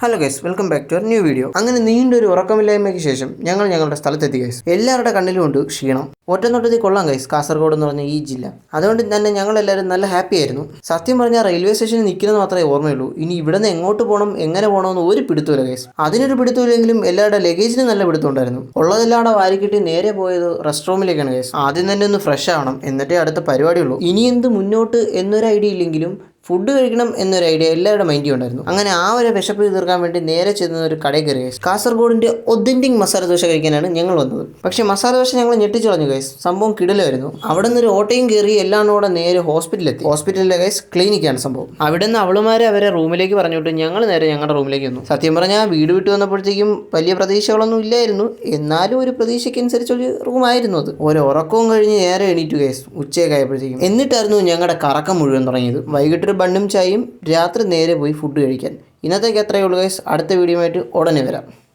Hello guys, welcome back to our new video. അങ്ങനെ നീണ്ടൊരു ഉറക്കമില്ലായ്മയ്ക്ക് ശേഷം ഞങ്ങളുടെ സ്ഥലത്തെത്തി ഗൈസ്. എല്ലാവരുടെ കണ്ണിലുമുണ്ട് ക്ഷീണം. ഒറ്റനോട്ടത്തിൽ കൊള്ളാം ഗൈസ് കാസർഗോഡ് എന്ന് പറഞ്ഞ ഈ ജില്ല. അതുകൊണ്ട് തന്നെ ഞങ്ങളെല്ലാവരും നല്ല ഹാപ്പി ആയിരുന്നു. സത്യം പറഞ്ഞാൽ റെയിൽവേ സ്റ്റേഷനിൽ നിൽക്കുന്നത് മാത്രമേ ഓർമ്മയുള്ളൂ. ഇനി ഇവിടെ നിന്ന് എങ്ങോട്ട് പോകണം, എങ്ങനെ പോകണമെന്ന് ഒരു പിടുത്തമില്ല ഗൈസ്. അതിനൊരു പിടുത്തമില്ലെങ്കിലും എല്ലാവരുടെ ലഗേജിന് നല്ല പിടുത്തമുണ്ടായിരുന്നു. ഉള്ളതെല്ലാം വാരിക്കിട്ട് നേരെ പോയത് റെസ്റ്റ് റൂമിലേക്കാണ് ഗൈസ്. ആദ്യം തന്നെ ഒന്ന് ഫ്രഷ് ആവണം, എന്നിട്ടേ അടുത്ത പരിപാടിയുള്ളൂ. ഇനി എന്ത് മുന്നോട്ട് എന്നൊരു ഐഡിയ ഇല്ലെങ്കിലും ഫുഡ് കഴിക്കണം എന്നൊരു ഐഡിയ എല്ലാവരുടെ മൈൻഡിൽ ഉണ്ടായിരുന്നു. അങ്ങനെ ആ ഒരു വിശപ്പ് തീർക്കാൻ വേണ്ടി നേരെ ചെന്ന ഒരു കടയിൽ കയറി ഗൈസ്. കാസർഗോഡിന്റെ ഒതന്റിക് മസാല ദോശ കഴിക്കാനാണ് ഞങ്ങൾ വന്നത്. പക്ഷേ മസാല ദോശ ഞങ്ങൾ ഞെട്ടിച്ചു കളഞ്ഞു ഗൈസ്. സംഭവം കിടലായിരുന്നു. അവിടെ നിന്ന് ഒരു ഓട്ടയും കയറി എല്ലാം കൂടെ നേരെ ഹോസ്പിറ്റലിലെത്തി. ഹോസ്പിറ്റലിലെ ഗൈസ് ക്ലിനിക്കാണ് സംഭവം. അവിടെ നിന്ന് അവളുമാരെ അവരെ റൂമിലേക്ക് പറഞ്ഞിട്ട് ഞങ്ങൾ നേരെ ഞങ്ങളുടെ റൂമിലേക്ക് വന്നു. സത്യം പറഞ്ഞാൽ വീട് വിട്ട് വന്നപ്പോഴത്തേക്കും വലിയ പ്രതീക്ഷകളൊന്നും ഇല്ലായിരുന്നു. എന്നാലും ഒരു പ്രതീക്ഷയ്ക്കനുസരിച്ചൊരു റൂമായിരുന്നു അത്. ഓരോ ഉറക്കവും കഴിഞ്ഞ് നേരെ എണീറ്റു ഗൈസ് ഉച്ചയൊക്കെ ആയപ്പോഴത്തേക്കും. എന്നിട്ടായിരുന്നു ഞങ്ങളുടെ കറക്കം മുഴുവൻ തുടങ്ങിയത്. വൈകിട്ടൊരു ബണ്ണും ചായയും, രാത്രി നേരെ പോയി ഫുഡ് കഴിക്കാൻ. ഇന്നത്തേക്ക് അത്രയേ ഉള്ളൂ ഗൈസ്. അടുത്ത വീഡിയോ ആയിട്ട് ഉടനെ വരാം.